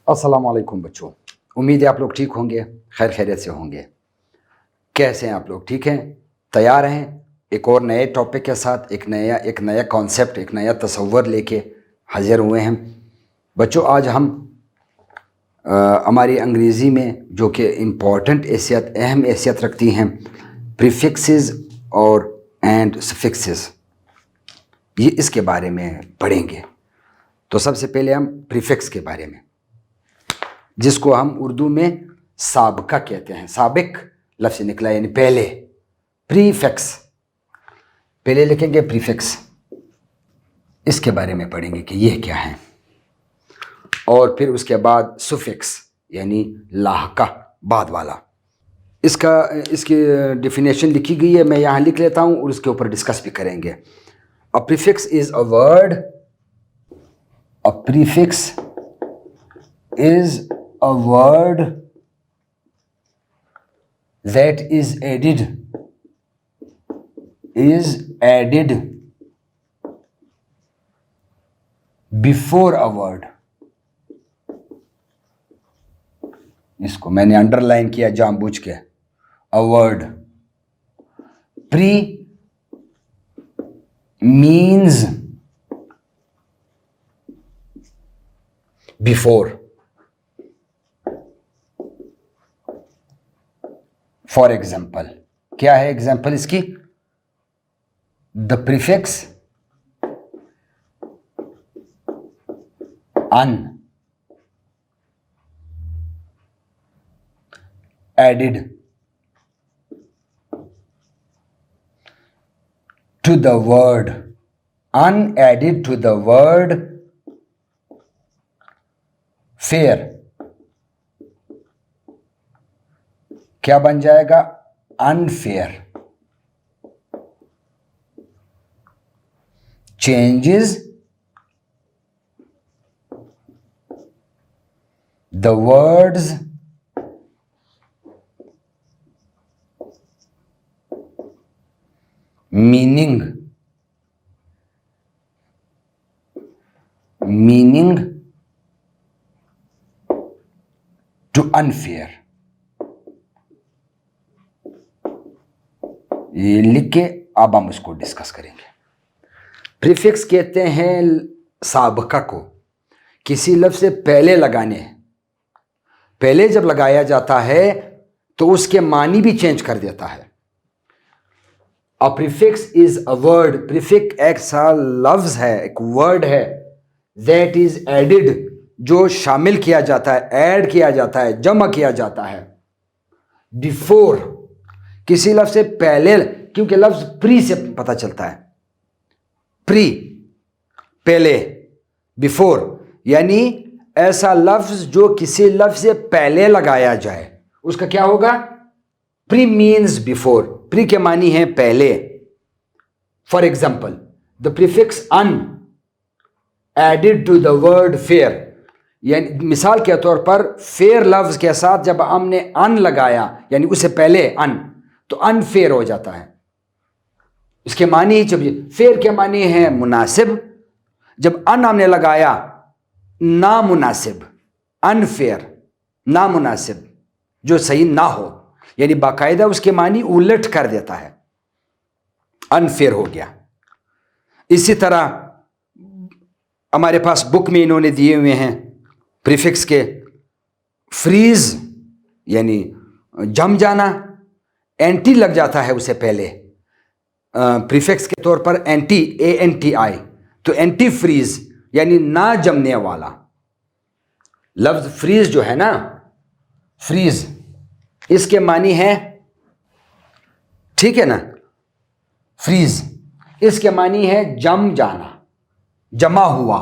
अस्सलाम वालेकुम बच्चों, उम्मीद है आप लोग ठीक होंगे, खैर खैरियत से होंगे। कैसे हैं आप लोग? ठीक हैं? तैयार हैं एक और नए टॉपिक के साथ, एक नया कॉन्सेप्ट, एक नया तसव्वुर लेके हाजिर हुए हैं बच्चों। आज हम हमारी अंग्रेज़ी में जो कि इम्पॉर्टेंट हैसियत, अहम हैसियत रखती हैं, प्रीफिक्सेस और एंड सफिक्सेस, ये इसके बारे में पढ़ेंगे। तो सबसे पहले हम प्रीफिक्स के बारे में, जिसको हम उर्दू में साबका कहते हैं। साबिक लफ्ज़ से निकला यानी पहले। प्रीफिक्स पहले लिखेंगे, प्रीफिक्स इसके बारे में पढ़ेंगे कि ये क्या है। और फिर उसके बाद सुफिक्स यानी लाहका, बाद वाला। इसकी डेफिनेशन लिखी गई है, मैं यहाँ लिख लेता हूँ और उसके ऊपर डिस्कस भी करेंगे। A prefix is a word, a prefix is a word that is added before a word। इसको मैंने अंडरलाइन किया जानबूझ के। a word pre means before। For example, क्या है एग्जाम्पल इसकी? The prefix un added to the word, un added to the word fair, क्या बन जाएगा? Unfair. Changes the word's meaning to unfair. ये लिख के अब हम उसको डिस्कस करेंगे। प्रीफिक्स कहते हैं साबका को, किसी लफ्ज़ से पहले लगाने। पहले जब लगाया जाता है तो उसके मानी भी चेंज कर देता है। A prefix is a word, prefix एक सा लफ्ज़ है, एक वर्ड है, दैट इज एडिड, जो शामिल किया जाता है, ऐड किया जाता है, जमा किया जाता है, बिफोर, किसी लफ्ज़ से पहले, क्योंकि लफ्ज़ प्री से पता चलता है। प्री पहले, बिफोर यानी ऐसा लफ्ज़ जो किसी लफ्ज़ से पहले लगाया जाए, उसका क्या होगा? Pre means before. प्री के मानी है पहले। For example, the prefix un added to the word fair, यानी मिसाल के तौर पर फेयर लफ्ज़ के साथ जब हमने अन लगाया, यानी उससे पहले अन, तो अनफेयर हो जाता है। इसके मानी ही, जब फेयर के मानी है मुनासिब, जब अन हमने लगाया नामुनासिब, अनफेयर, नामुनासिब, जो सही ना हो, यानी बाकायदा उसके मानी उलट कर देता है, अनफेयर हो गया। इसी तरह हमारे पास बुक में इन्होंने दिए हुए हैं प्रीफिक्स के, फ्रीज यानी जम जाना, एंटी लग जाता है उससे पहले, प्रीफिक्स के तौर पर एंटी, ANTI, तो एंटी फ्रीज यानी ना जमने वाला। लफ्ज फ्रीज जो है ना, फ्रीज, इसके मानी है, ठीक है ना, फ्रीज इसके मानी है जम जाना, जमा हुआ,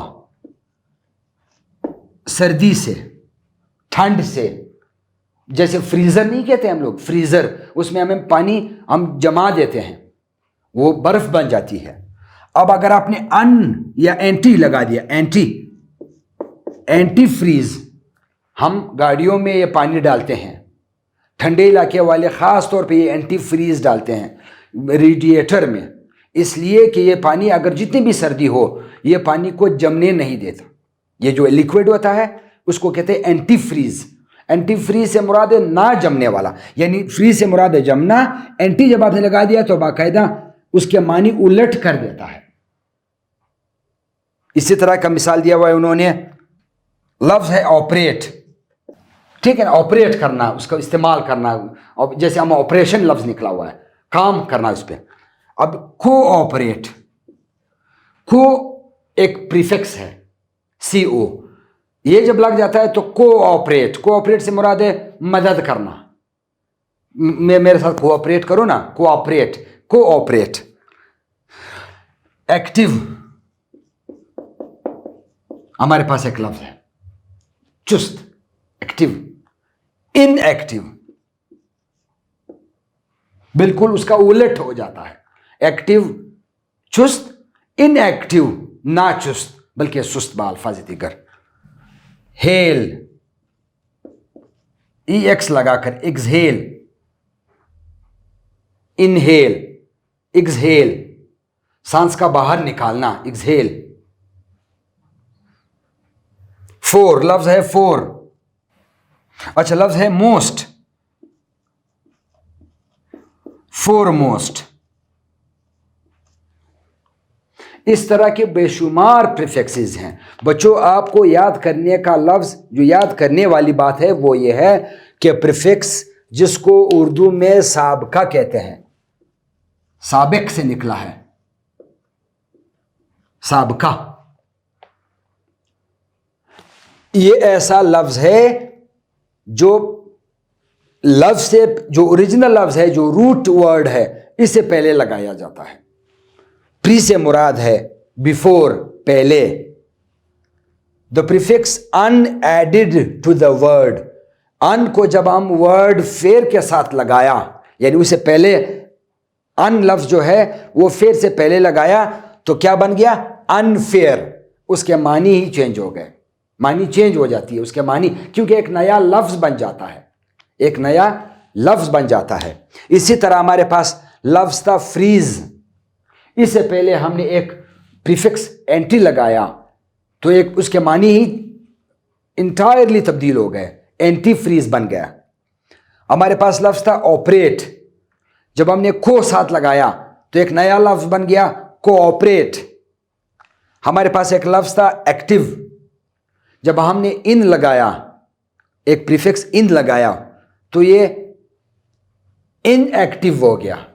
सर्दी से, ठंड से। जैसे फ्रीजर नहीं कहते हम लोग, फ्रीजर, उसमें हमें पानी हम जमा देते हैं, वो बर्फ बन जाती है। अब अगर आपने अन या एंटी लगा दिया, एंटी फ्रीज, हम गाड़ियों में ये पानी डालते हैं, ठंडे इलाके वाले ख़ास तौर पे ये एंटी फ्रीज डालते हैं रेडिएटर में, इसलिए कि ये पानी अगर जितनी भी सर्दी हो, ये पानी को जमने नहीं देता। ये जो लिक्विड होता है उसको कहते हैं एंटी फ्रीज। एंटी फ्रीज से मुराद है ना जमने वाला, यानी फ्रीज से मुराद है जमना, एंटी जब आपने लगा दिया तो बाकायदा उसके मानी उलट कर देता है। इसी तरह का मिसाल दिया हुआ है उन्होंने, लफ्ज है ऑपरेट, ठीक है ना, ऑपरेट करना, उसका इस्तेमाल करना, और जैसे हम ऑपरेशन लफ्ज निकला हुआ है, काम करना उस पर। अब कोऑपरेट, को एक प्रीफिक्स है CO, ये जब लग जाता है तो कोऑपरेट, कोऑपरेट से मुराद है मदद करना, मेरे साथ कोऑपरेट करो ना, कोऑपरेट, कोऑपरेट। एक्टिव, हमारे पास एक लफ्ज है चुस्त, एक्टिव। इनएक्टिव, बिल्कुल उसका उलट हो जाता है, एक्टिव चुस्त, इनएक्टिव ना चुस्त बल्कि सुस्त बाल्फाज दिगर। हेल, EX लगाकर, एक्सहेल, इनहेल, एक्सहेल, सांस का बाहर निकालना, एक्सहेल। फोर, लफ्ज है फोर। अच्छा, लफ्ज है मोस्ट, फोरमोस्ट। इस तरह के बेशुमार प्रीफिक्सेस हैं बच्चों। आपको याद करने का लफ्ज, जो याद करने वाली बात है वो ये है कि प्रीफिक्स जिसको उर्दू में साबका कहते हैं, साबिक से निकला है, साबका, ये ऐसा लफ्ज है जो लफ्ज से, जो ओरिजिनल लफ्ज है, जो रूट वर्ड है, इससे पहले लगाया जाता है। प्री से मुराद है बिफोर, पहले। The prefix un added to the word, un को जब हम वर्ड फेर के साथ लगाया, यानी उससे पहले अन लफ्ज जो है वो फेर से पहले लगाया, तो क्या बन गया? अनफेयर। उसके मानी ही चेंज हो गए, मानी चेंज हो जाती है उसके मानी, क्योंकि एक नया लफ्ज बन जाता है, एक नया लफ्ज बन जाता है। इसी तरह हमारे पास लफ्ज था फ्रीज, इससे पहले हमने एक प्रीफिक्स एंटी लगाया तो एक उसके मानी ही इंटायरली तब्दील हो गए, एंटी फ्रीज बन गया। हमारे पास लफ्ज था ऑपरेट, जब हमने को साथ लगाया तो एक नया लफ्ज बन गया कोऑपरेट। हमारे पास एक लफ्ज था एक्टिव, जब हमने इन लगाया, एक प्रीफिक्स इन लगाया तो ये इनएक्टिव हो गया।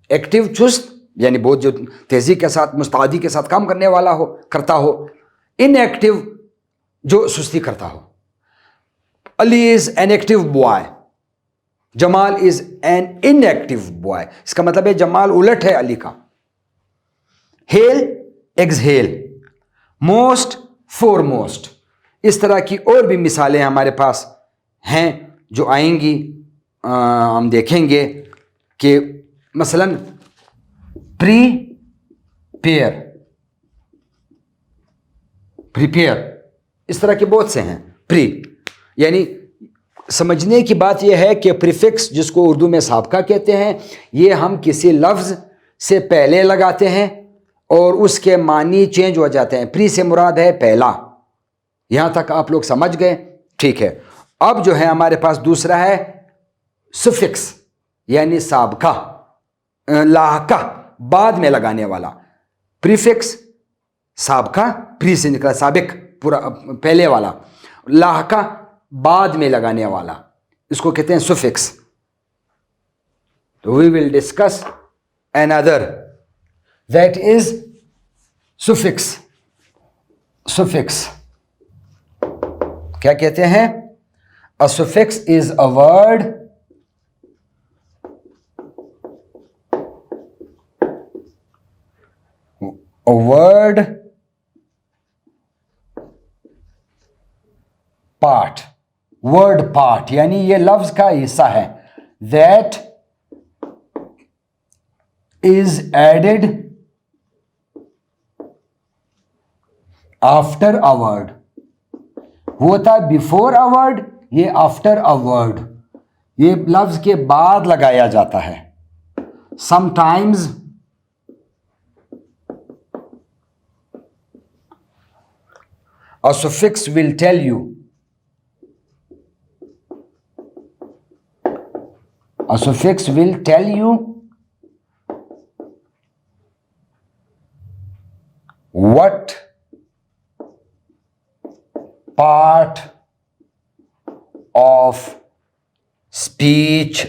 एक्टिव चुस्त, यानी बहुत जो तेजी के साथ, मुस्तादी के साथ काम करने वाला हो, करता हो। इनएक्टिव जो सुस्ती करता हो। Ali is an active boy, Jamal is an inactive boy. इसका मतलब है जमाल उलट है अली का। Hello, exhale, most, foremost. इस तरह की और भी मिसालें हमारे पास हैं जो आएंगी, हम देखेंगे कि मसलन प्रीपेयर, प्रिपेयर, इस तरह के बहुत से हैं। प्री यानी समझने की बात यह है कि प्रीफिक्स जिसको उर्दू में साबका कहते हैं, ये हम किसी लफ्ज से पहले लगाते हैं और उसके मानी चेंज हो जाते हैं। प्री से मुराद है पहला। यहां तक आप लोग समझ गए? ठीक है। अब जो है हमारे पास दूसरा है सुफिक्स, यानी साबका, लाहका, बाद में लगाने वाला। प्रीफिक्स साबका, प्री से निकला, साबिक पूरा पहले वाला, लाहका बाद में लगाने वाला, इसको कहते हैं सुफिक्स। तो we will discuss another, that is suffix. Suffix क्या कहते हैं? A suffix is a word part, word part, यानी ये लफ्ज का हिस्सा है, that is added after a word. वो था बिफोर अ वर्ड, ये आफ्टर अ वर्ड, ये लफ्ज के बाद लगाया जाता है। Sometimes a suffix will tell you A suffix will tell you what part of speech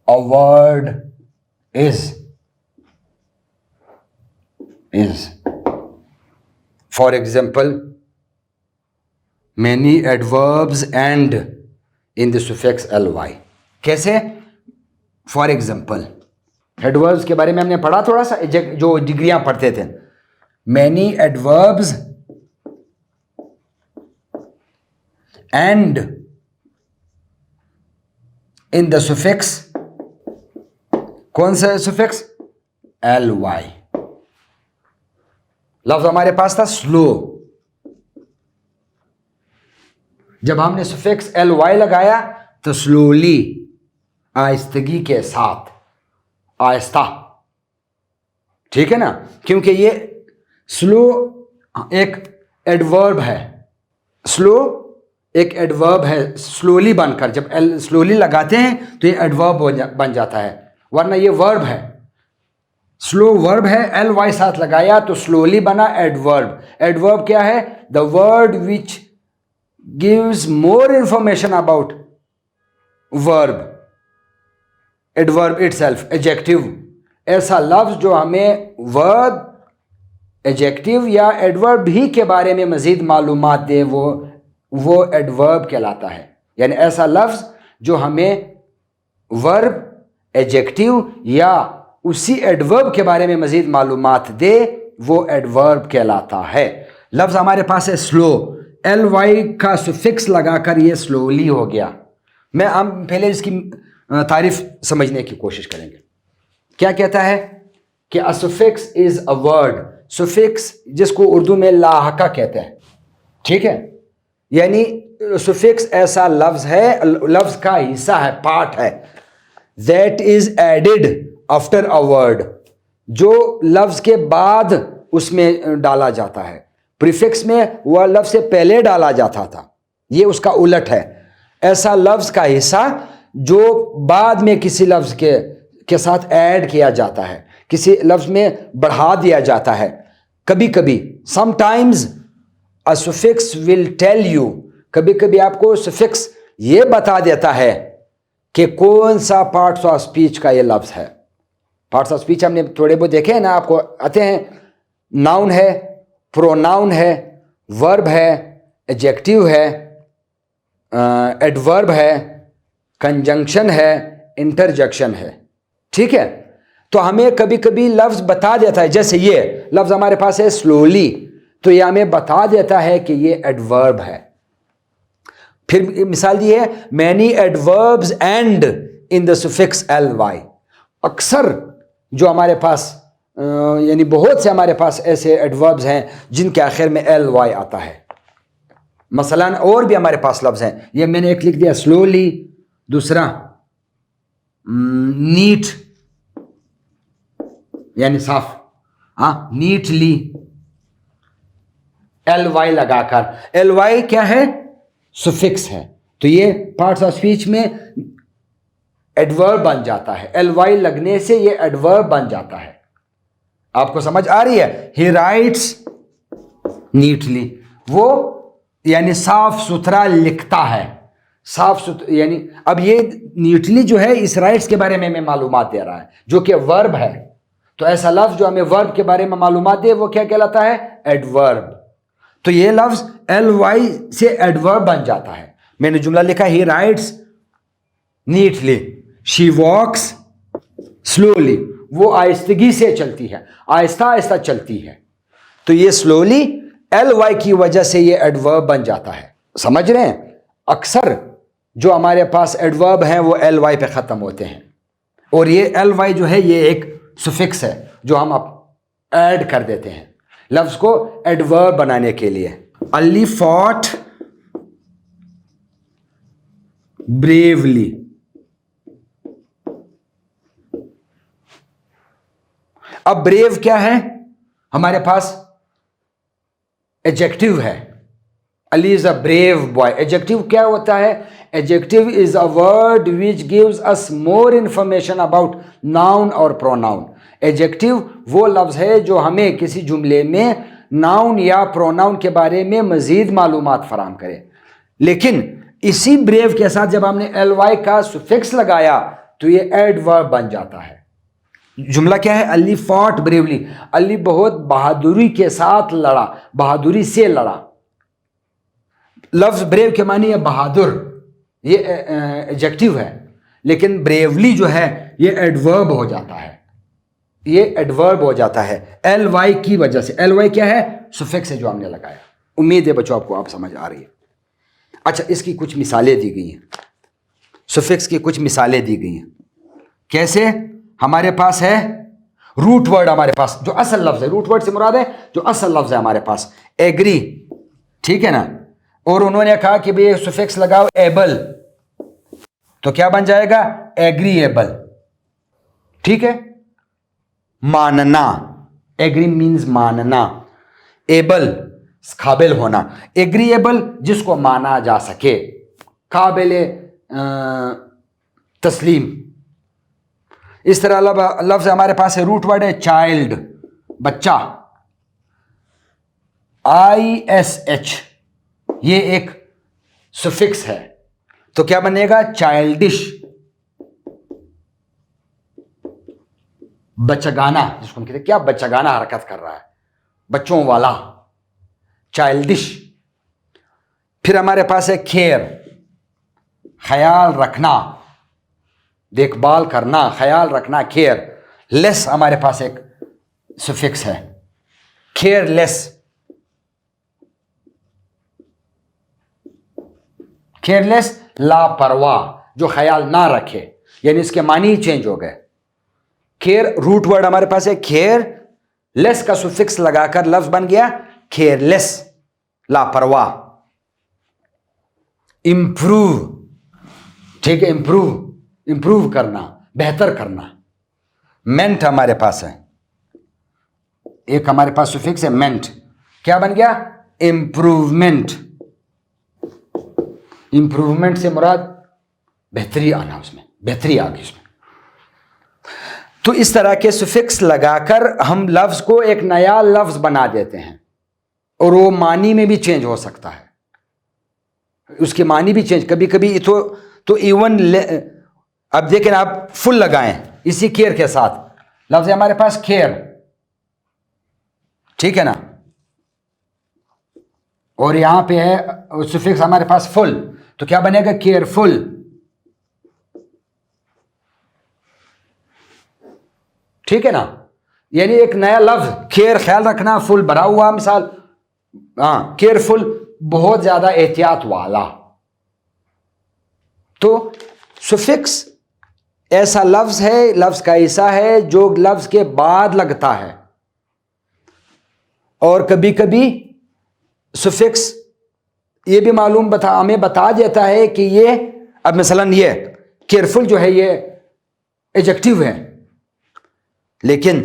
a word is. For example, many adverbs end in the suffix ly. कैसे? For example, adverbs के बारे में हमने पढ़ा थोड़ा सा, जो डिग्रियां पढ़ते थे. Many adverbs and in the suffix, कौन सा सुफिक्स? ly. लफ्ज हमारे पास था स्लो. जब हमने सुफिक्स ly लगाया तो स्लोली, आहिस्तगी के साथ, आहिस्ता. ठीक है ना? क्योंकि ये स्लो एक एडवर्ब है. स्लो एक एडवर्ब है, स्लोली बनकर जब स्लोली लगाते हैं तो ये एडवर्ब बन जाता है, वरना ये वर्ब है. स्लो वर्ब है, ly साथ लगाया तो स्लोली बना एडवर्ब. एडवर्ब क्या है? The word which gives more information about verb. Adverb itself, adjective, ऐसा लफ्ज जो हमें वर्ब, एडजेक्टिव या एडवर्ब भी के बारे में मजीद मालूमात दे, वो एडवर्ब कहलाता है. यानी ऐसा लफ्ज जो हमें वर्ब, एडजेक्टिव या उसी एडवर्ब के बारे में मजीद मालूमात दे, वो एडवर्ब कहलाता है. लफ्ज हमारे पास है स्लो, ly का सुफिक्स लगाकर ये स्लोली हो गया. हम पहले इसकी तारीफ समझने की कोशिश करेंगे. क्या कहता है कि a suffix is a word. Suffix जिसको उर्दू में लाहका कहते हैं. ठीक है? यानी सुफिक्स ऐसा लफ्ज है, लफ्ज का हिस्सा है, पार्ट है, that is added after a word, जो लफ्ज के बाद उसमें डाला जाता है. प्रीफिक्स में वह लफ्ज से पहले डाला जाता था, ये उसका उलट है. ऐसा लफ्ज का हिस्सा जो बाद में किसी लफ्ज के साथ ऐड किया जाता है, किसी लफ्ज में बढ़ा दिया जाता है. कभी कभी sometimes a suffix will tell you, कभी कभी आपको सुफिक्स ये बता देता है कि कौन सा पार्ट्स ऑफ स्पीच का ये लफ्ज है. पार्ट्स ऑफ स्पीच हमने थोड़े बहुत देखे हैं ना, आपको आते हैं. नाउन है, प्रोनाउन है, वर्ब है, एडजेक्टिव है, एडवर्ब है, कंजंक्शन है, इंटरजेक्शन है. ठीक है? तो हमें कभी कभी लफ्ज बता देता है, जैसे ये लफ्ज हमारे पास है स्लोली, तो ये हमें बता देता है कि ये एडवर्ब है. फिर मिसाल दी है, many adverbs and in the suffix ly. अक्सर जो हमारे पास यानी बहुत से हमारे पास ऐसे एडवर्ब्स हैं जिनके आखिर में ly आता है. मसलन और भी हमारे पास लफ्ज हैं, ये मैंने एक लिख दिया स्लोली, दूसरा नीट यानी साफ, हाँ, नीटली, ly लगाकर. ly क्या है? सुफिक्स है. तो ये पार्ट्स ऑफ स्पीच में एडवर्ब बन जाता है. ly लगने से ये एडवर्ब बन जाता है. आपको समझ आ रही है? ही राइट्स नीटली, वो यानी साफ सुथरा लिखता है. साफ सुथरा यानी, अब ये नीटली जो है इस राइट्स के बारे में हमें मालूमात दे रहा है, जो कि वर्ब है. तो ऐसा लफ्ज जो हमें वर्ब के बारे में मालूमात दे, वो क्या कहलाता है? एडवर्ब. तो ये लफ्ज ly से एडवर्ब बन जाता है. मैंने जुमला लिखा, he writes neatly, she walks slowly, वो आहिस्तगी से चलती है, आहिस्ता आहिस्ता चलती है. तो ये स्लोली ly की वजह से ये एडवर्ब बन जाता है. समझ रहे हैं? अक्सर जो हमारे पास एडवर्ब हैं वो ly पे ख़त्म होते हैं, और ये ly जो है ये एक सुफिक्स है जो हम ऐड कर देते हैं लफ्ज को एडवर्ब बनाने के लिए. अली फॉट ब्रेवली, अब ब्रेव क्या है? हमारे पास एडजेक्टिव है, Ali is a brave boy. Adjective क्या होता है? Adjective is a word which gives us more information about noun और प्रोनाउन। एडजेक्टिव वो लफ्ज़ है जो हमें किसी जुमले में नाउन या प्रोनाउन के बारे में मज़ीद मालूमात फराहम करे। लेकिन इसी ब्रेव के साथ जब हमने ly का सुफिक्स लगाया तो ये एडवर्ब बन जाता है। जुमला क्या है? अली फॉट ब्रेवली, अली बहुत बहादुरी के साथ लड़ा, बहादुरी से लड़ा। लफ्ज ब्रेव के मानी है बहादुर, ये एडजेक्टिव है, लेकिन ब्रेवली जो है ये एडवर्ब हो जाता है, ये एडवर्ब हो जाता है ly की वजह से। ly क्या है? सुफिक्स है जो हमने लगाया। उम्मीद है बच्चों आपको आप समझ आ रही है। अच्छा, इसकी कुछ मिसालें दी गई हैं, सुफिक्स की कुछ मिसालें दी गई हैं। कैसे? हमारे पास है रूट वर्ड, हमारे पास जो असल लफ्ज है, रूट वर्ड से मुराद है जो असल लफ्ज है हमारे पास, एग्री, ठीक है ना। और उन्होंने कहा कि भाई सुफिक्स लगाओ एबल, तो क्या बन जाएगा? एग्रीएबल, ठीक है। मानना, एग्री मीन्स मानना, एबल काबिल होना, एग्रीएबल जिसको माना जा सके, काबिल तस्लीम। इस तरह लफ्ज हमारे पास है, रूट वर्ड है चाइल्ड, बच्चा, ISH, ये एक सुफिक्स है, तो क्या बनेगा? चाइल्डिश, बच्चागाना, जिसको हम कहते हैं क्या बच्चागाना हरकत कर रहा है, बच्चों वाला, चाइल्डिश। फिर हमारे पास है केयर, ख्याल रखना, देखभाल करना, ख्याल रखना, केयर। लेस हमारे पास एक सुफिक्स है, केयरलेस, केयरलेस लापरवाह, जो ख्याल ना रखे, यानी इसके मानी ही चेंज हो गए। केयर रूट वर्ड हमारे पास है केयर, लेस का सुफिक्स लगाकर लफ्ज बन गया केयरलेस, लापरवाह। इंप्रूव, ठीक है, इंप्रूव, इंप्रूव करना, बेहतर करना। मेंट हमारे पास है, एक हमारे पास सुफिक्स है मेंट, क्या बन गया? इंप्रूवमेंट। इंप्रूवमेंट से मुराद बेहतरी आना, उसमें बेहतरी आ गई उसमें। तो इस तरह के सुफिक्स लगाकर हम लफ्ज को एक नया लफ्ज बना देते हैं, और वो मानी में भी चेंज हो सकता है, उसकी मानी भी चेंज कभी कभी तो इवन अब देखें, आप फुल लगाएं इसी केयर के साथ, लफ्ज है हमारे पास केयर, ठीक है ना, और यहां पे है सुफिक्स हमारे पास फुल, तो क्या बनेगा? केयरफुल, ठीक है ना। यानी एक नया लफ्ज, केयर ख्याल रखना, फुल भरा हुआ, मिसाल हाँ केयरफुल बहुत ज्यादा एहतियात वाला। तो सुफिक्स ऐसा लफ्ज है, लफ्ज का ऐसा है जो लफ्ज के बाद लगता है, और कभी कभी सुफिक्स ये भी मालूम हमें बता देता है कि ये, अब मसलन ये केयरफुल जो है ये एडजेक्टिव है, लेकिन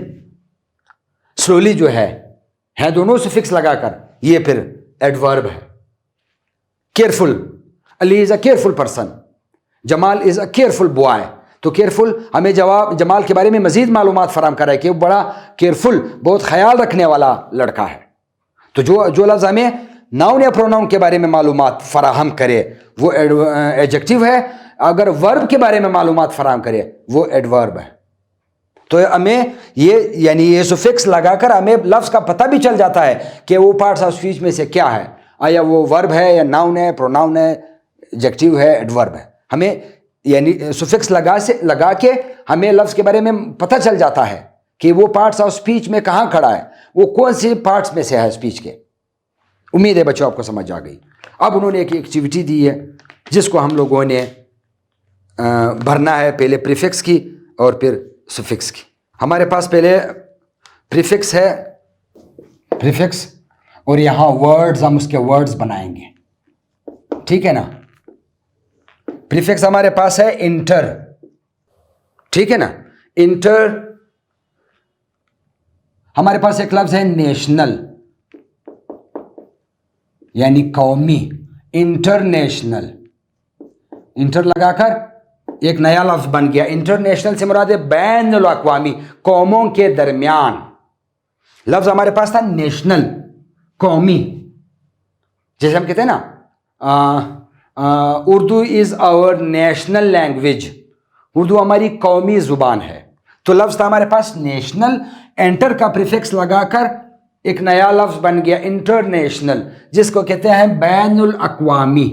स्लोली जो है दोनों सुफिक्स लगाकर ये फिर एडवर्ब है। Careful, Ali is a careful person, Jamal is a careful boy. तो केयरफुल हमें जमाल के बारे में मजीद मालूमात फराहम कर रहा है कि वो बड़ा केयरफुल, बहुत ख्याल रखने वाला लड़का है। तो जो लफ्ज़ हमें नाउन या प्रोनाउन के बारे में मालूमात फराहम करे वो एडजेक्टिव है, अगर वर्ब के बारे में मालूमात फराहम करे वो एडवर्ब है। तो हमें ये यानी ये सुफिक्स लगाकर हमें लफ्ज़ का पता भी चल जाता है कि वो पार्ट्स ऑफ स्पीच में से क्या है, आया वो वर्ब है या नाउन है, प्रोनाउन है, एडजेक्टिव है, एडवर्ब है। हमें यानी सुफिक्स लगा के हमें लफ्ज़ के बारे में पता चल जाता है कि वो पार्ट्स ऑफ स्पीच में कहाँ खड़ा है, वो कौन से पार्ट्स में से है स्पीच के। उम्मीद है बच्चों आपको समझ आ गई। अब उन्होंने एक एक्टिविटी दी है जिसको हम लोगों ने भरना है, पहले प्रीफिक्स की और फिर सुफिक्स की। हमारे पास पहले प्रीफिक्स है, प्रीफिक्स, और यहाँ वर्ड्स, हम उसके वर्ड्स बनाएंगे, ठीक है ना। प्रीफिक्स हमारे पास है इंटर, ठीक है ना। इंटर, हमारे पास एक लफ्ज है नेशनल, यानी कौमी, इंटरनेशनल, इंटर लगाकर एक नया लफ्ज बन गया। इंटरनेशनल से मुराद है बैनुल अक़वामी, कौमों के दरमियान। लफ्ज हमारे पास था नेशनल, कौमी। जैसे हम कहते हैं ना Urdu is our national language, Urdu हमारी कौमी ज़ुबान है। तो लफ्ज़ था हमारे पास नेशनल, एंटर का प्रीफिक्स लगाकर एक नया लफ्ज़ बन गया इंटरनेशनल, जिसको कहते हैं बैनुल अक़वामी।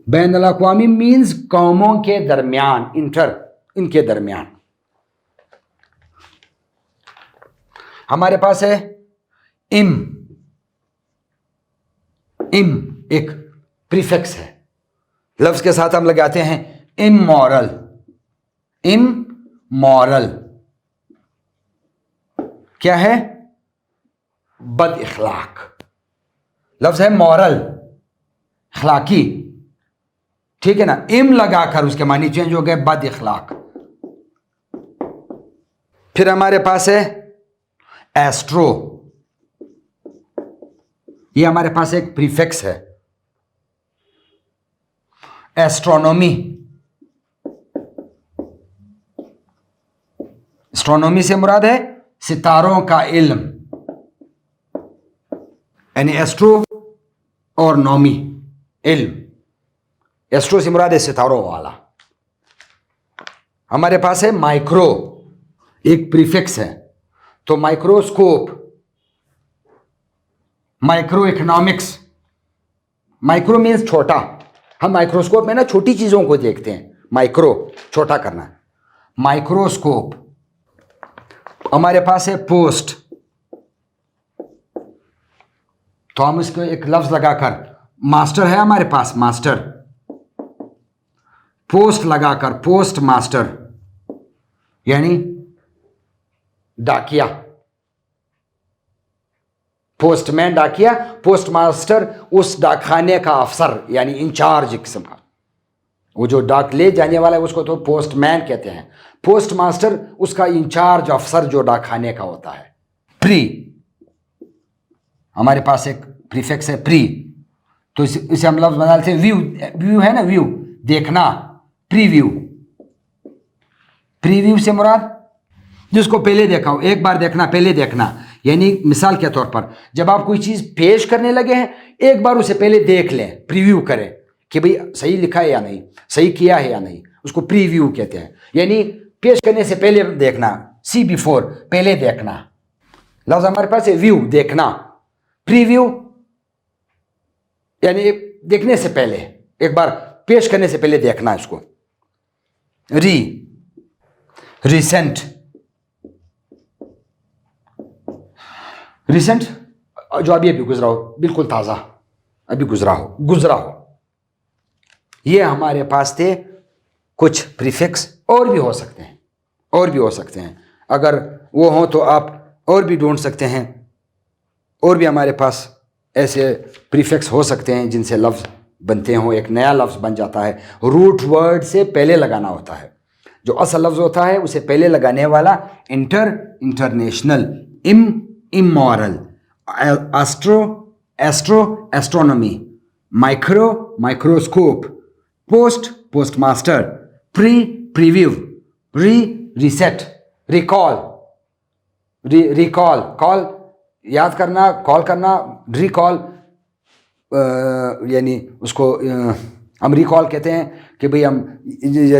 बैनुल अक़वामी मीन्स कौमों के दरमियान, इंटर, इनके दरमियान। हमारे पास है इम, इम एक प्रीफिक्स है, लफ्ज के साथ हम लगाते हैं इमोरल, इमोरल क्या है? बद इखलाक। लफ्ज है मॉरल, अखलाकी, ठीक है ना। इम लगाकर उसके मानी चेंज हो गए बद इखलाक। फिर हमारे पास है एस्ट्रो, ये हमारे पास एक प्रीफिक्स है। एस्ट्रोनॉमी, एस्ट्रोनॉमी से मुराद है सितारों का इल्म, यानी एस्ट्रो और नॉमी इल्म। एस्ट्रो से मुराद है सितारों वाला। हमारे पास है माइक्रो, एक प्रीफिक्स है। तो microscope, micro economics, micro means छोटा। हम माइक्रोस्कोप में ना छोटी चीजों को देखते हैं, माइक्रो छोटा करना। माइक्रोस्कोप। हमारे पास है पोस्ट, तो हम इसको एक लफ्ज लगाकर, मास्टर है हमारे पास, मास्टर, पोस्ट लगाकर पोस्ट मास्टर यानी डाकिया, पोस्टमैन डाकिया, पोस्ट मास्टर उस डाकखाने का अफसर यानी इंचार्ज किस्म का। वो जो डाक ले जाने वाला है उसको तो पोस्टमैन कहते हैं। पोस्ट मास्टर उसका इंचार्ज अफसर जो डाकखाने का होता है। प्री, हमारे पास एक प्रीफिक्स है प्री, तो इसे हम लफ्ज बना लेते हैं व्यू। व्यू है ना, व्यू देखना, प्रीव्यू। प्रीव्यू से मुराद जिसको पहले देखा हो, एक बार देखना, पहले देखना। यानी मिसाल के तौर पर जब आप कोई चीज पेश करने लगे हैं, एक बार उसे पहले देख लें, प्रीव्यू करें कि भाई सही लिखा है या नहीं, सही किया है या नहीं, उसको प्रीव्यू कहते हैं। यानी पेश करने से पहले देखना, सी बिफोर, पहले देखना। लफ्ज हमारे पास है व्यू, देखना। प्रीव्यू यानी देखने से पहले, एक बार पेश करने से पहले देखना है उसको। रिसेंट, रिसेंट जो अभी अभी गुजरा हो, बिल्कुल ताज़ा, अभी गुजरा हो। ये हमारे पास थे कुछ प्रीफिक्स, और भी हो सकते हैं, अगर वो हो तो आप और भी ढूंढ सकते हैं। और भी हमारे पास ऐसे प्रीफिक्स हो सकते हैं जिनसे लफ्ज़ बनते हों, एक नया लफ्ज़ बन जाता है। रूट वर्ड से पहले लगाना होता है, जो असल लफ्ज़ होता है उसे पहले लगाने वाला international, immoral, astronomy, microscope, post master, preview, reset, recall, call याद करना, कॉल करना, रिकॉल यानी उसको हम रिकॉल कहते हैं कि भाई हम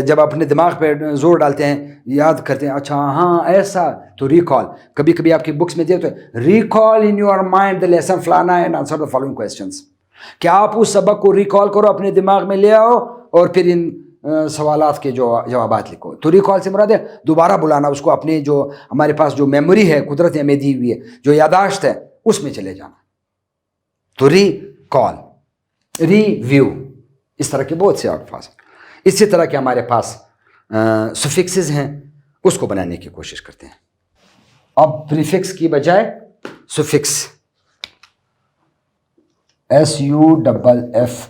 जब अपने दिमाग पे जोर डालते हैं, याद करते हैं, अच्छा हाँ ऐसा, तो रिकॉल। कभी कभी आपकी बुक्स में दिया तो recall in your mind the lesson फलाना and answer the following questions. क्या आप उस सबक को रिकॉल करो, अपने दिमाग में ले आओ और फिर इन सवालात के जो जवाबात लिखो। तो रिकॉल से मुराद है दोबारा बुलाना उसको, अपने जो हमारे पास जो मेमोरी है, कुदरत हमें दी हुई है, जो यादाश्त है, उसमें चले जाना। तो रिकॉल, रिव्यू, इस तरह के बहुत से अल्फाज हैं। इसी तरह के हमारे पास सुफिक्सेस हैं, उसको बनाने की कोशिश करते हैं। अब प्रीफिक्स की बजाय सुफिक्स, SUFFIXES,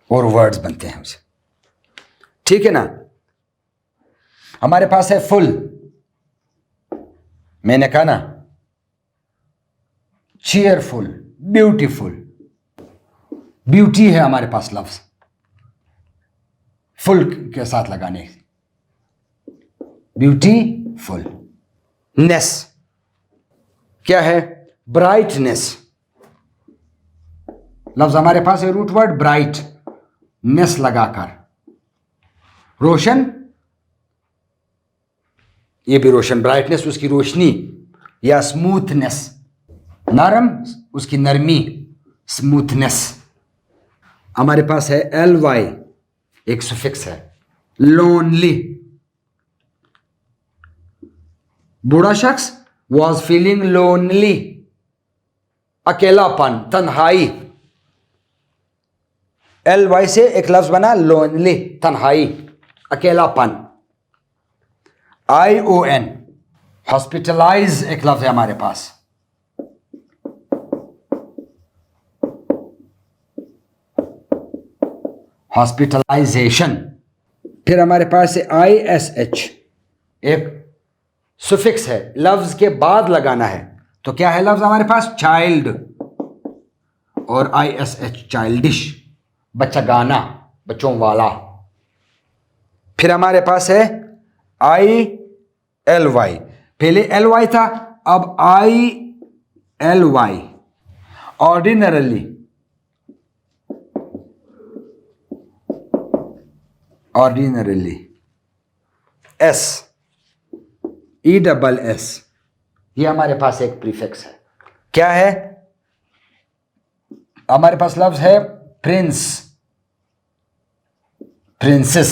और वर्ड्स बनते हैं उसे, ठीक है ना। हमारे पास है फुल, मैंने कहा ना, चीयरफुल, ब्यूटीफुल, ब्यूटी है हमारे पास लफ्ज फुल के साथ लगाने, ब्यूटीफुल। नेस क्या है? ब्राइटनेस। लफ्ज हमारे पास है रूट वर्ड ब्राइट, नेस लगाकर, रोशन, ये भी रोशन, ब्राइटनेस उसकी रोशनी या स्मूथनेस, नरम उसकी नरमी, स्मूथनेस। हमारे पास है एल वाई, एक सुफिक्स है, लोनली। बूढ़ा शख्स वॉज फीलिंग लोनली, अकेलापन, तन्हाई। एल वाई से एक लफ्ज बना लोनली, तन्हाई, अकेलापन। आई ओ एन, हॉस्पिटलाइज एक लफ्ज है हमारे पास, हॉस्पिटलाइजेशन। फिर हमारे पास है आई एस एच, एक सुफिक्स है, लफ्ज के बाद लगाना है। तो क्या है लफ्ज हमारे पास? चाइल्ड, और आई एस एच, चाइल्डिश, बच्चा गाना, बच्चों वाला। फिर हमारे पास है आई एल वाई, पहले एल वाई था, अब I L Y. Ordinarily, ordinarily, S, E double S, ये हमारे पास एक प्रीफिक्स है। क्या है? हमारे पास लफ्ज है प्रिंस, प्रिंसेस,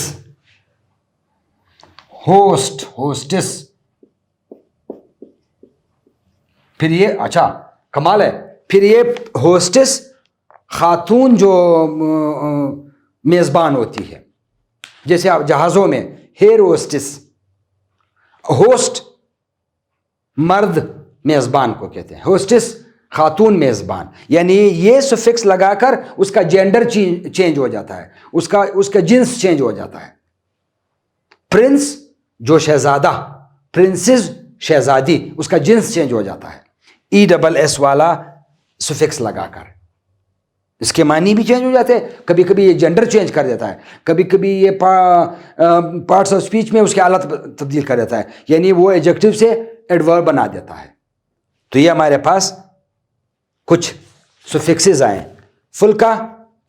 होस्ट, होस्टेस। फिर ये, अच्छा कमाल है, फिर ये होस्टेस खातून जो मेजबान होती है, जैसे आप जहाजों में हेयर होस्टेस, होस्ट मर्द मेजबान को कहते हैं, होस्टेस खातून मेजबान। यानी ये सुफिक्स लगाकर उसका जेंडर चेंज हो जाता है, उसका जिन्स चेंज हो जाता है। प्रिंस जो शहजादा, प्रिंसेस शहजादी, उसका जिन्स चेंज हो जाता है ई डबल एस वाला सुफिक्स लगाकर। इसके मानी भी चेंज हो जाते हैं, कभी कभी ये जेंडर चेंज कर देता है, कभी कभी ये पार्ट्स ऑफ स्पीच में उसके हालत तब्दील कर देता है, यानी वो एडजेक्टिव से एडवर्ब बना देता है। तो ये हमारे पास कुछ सुफिक्सेस आए। फुल का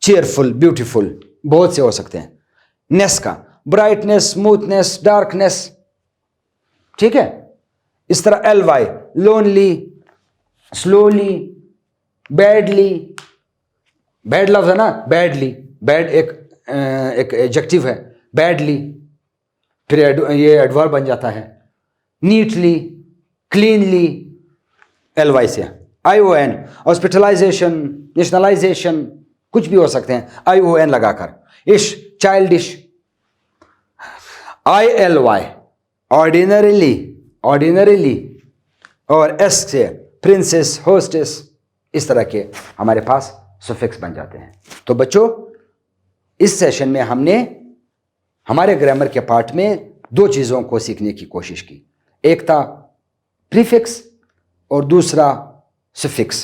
चीयरफुल, ब्यूटीफुल, बहुत से हो सकते हैं। नेस का ब्राइटनेस, स्मूथनेस, डार्कनेस, ठीक है। इस तरह L Y, lonely, slowly, badly, bad लफ्ज है ना, बैडली, बैड एक एडजेक्टिव है, बैडली, फिर ये एडवर्ब बन जाता है। नीटली, क्लीनली, एल वाई से। आई ओ एन, हॉस्पिटलाइजेशन, नेशनलाइजेशन, कुछ भी हो सकते हैं आई ओ एन लगाकर। Ish, childish. I L Y, ordinarily, ordinarily, और एस से प्रिंसेस, होस्टेस, इस तरह के हमारे पास सुफिक्स बन जाते हैं। तो बच्चों, इस सेशन में हमने हमारे ग्रामर के पार्ट में दो चीज़ों को सीखने की कोशिश की। एक था प्रीफिक्स और दूसरा सुफिक्स।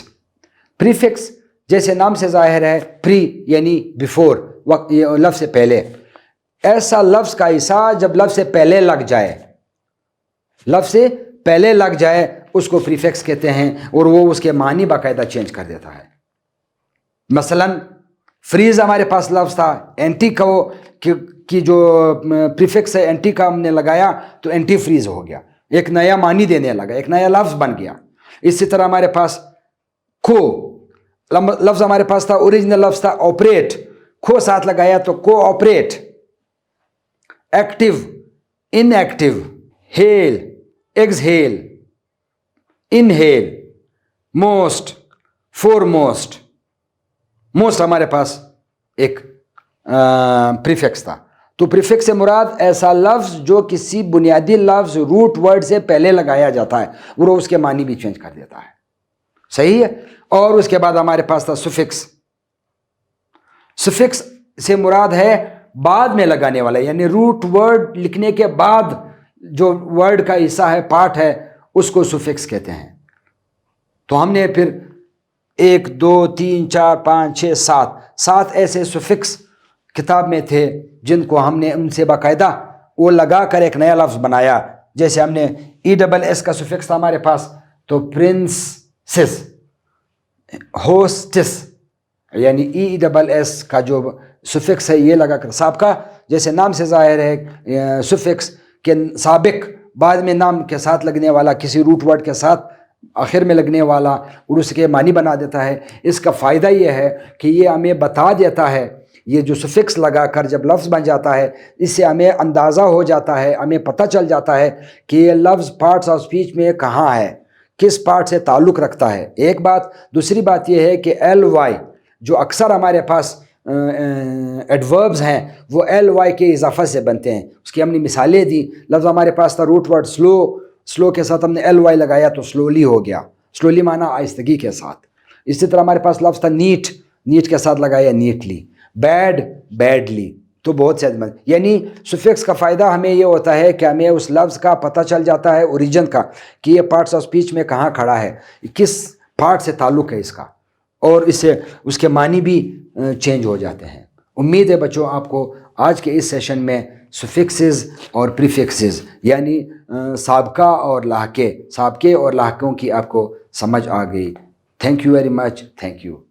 प्रीफिक्स जैसे नाम से जाहिर है, प्री यानी बिफोर, वक्त, लफ्ज़ से पहले। ऐसा लफ्ज़ का हिस्सा जब लफ्ज़ से पहले लग जाए, लफ्ज़ से पहले लग जाए, उसको प्रीफिक्स कहते हैं, और वो उसके मानी बाकायदा चेंज कर देता है। मसलन फ्रीज हमारे पास लफ्ज़ था, एंटी का वो कि जो प्रीफिक्स है एंटी का हमने लगाया तो एंटी फ्रीज हो गया, एक नया मानी देने लगा, एक नया लफ्ज़ बन गया। इसी तरह हमारे पास खो लफ्ज़ हमारे पास था, ओरिजिनल लफ्ज़ था ऑपरेट, खो साथ लगाया तो को operate. Active, inactive, hello, exhale, inhale, most, foremost. Most हमारे पास एक प्रीफिक्स था। तो प्रीफिक्स से मुराद ऐसा लफ्ज़ जो किसी बुनियादी लफ्ज़ रूट वर्ड से पहले लगाया जाता है, वो उसके मानी भी चेंज कर देता है। सही है। और उसके बाद हमारे पास था सुफिक्स। सुफिक्स से मुराद है बाद में लगाने वाला, यानी रूट वर्ड लिखने के बाद जो वर्ड का हिस्सा है, पार्ट है, उसको सुफिक्स कहते हैं। तो हमने फिर 1 2 3 4 5 6 7 ऐसे सुफिक्स किताब में थे जिनको हमने उनसे बाकायदा वो लगा कर एक नया लफ्ज़ बनाया। जैसे हमने ESS का सुफिक्स था हमारे पास, तो प्रिंसेस, होस्टेस, यानी ESS का जो सुफिक्स है ये लगा कर, साबका जैसे नाम से जाहिर है सुफिक्स के साबिक बाद में नाम के साथ लगने वाला, किसी रूट वर्ड के साथ आखिर में लगने वाला, और उसके मानी बना देता है। इसका फ़ायदा ये है कि ये हमें बता देता है, ये जो सुफिक्स लगा कर जब लफ्ज़ बन जाता है इससे हमें अंदाज़ा हो जाता है, हमें पता चल जाता है कि ये लफ्ज़ पार्ट्स ऑफ स्पीच में कहाँ है, किस पार्ट से ताल्लुक़ रखता है। एक बात। दूसरी बात यह है कि LY जो अक्सर हमारे पास एडवर्ब्स हैं वो LY के इजाफा से बनते हैं। उसकी हमने मिसालें दी। लफ्ज़ हमारे पास था रूट वर्ड स्लो के साथ हमने LY लगाया तो स्लोली हो गया। स्लोली माना आहिस्तगी के साथ। इसी तरह हमारे पास लफ्ज़ था नीट के साथ लगाया नीटली, बैडली। तो बहुत से यानी सुफिक्स का फ़ायदा हमें ये होता है कि हमें उस लफ्ज़ का पता चल जाता है ओरिजिन का, कि ये पार्ट्स ऑफ स्पीच में कहाँ खड़ा है, किस पार्ट से ताल्लुक़ है इसका, और इससे उसके मानी भी चेंज हो जाते हैं। उम्मीद है बच्चों आपको आज के इस सेशन में सुफिक्सेस और प्रीफिक्सेस यानी साबका और लाहके, साबके और लाहकों की आपको समझ आ गई। Thank you very much. Thank you.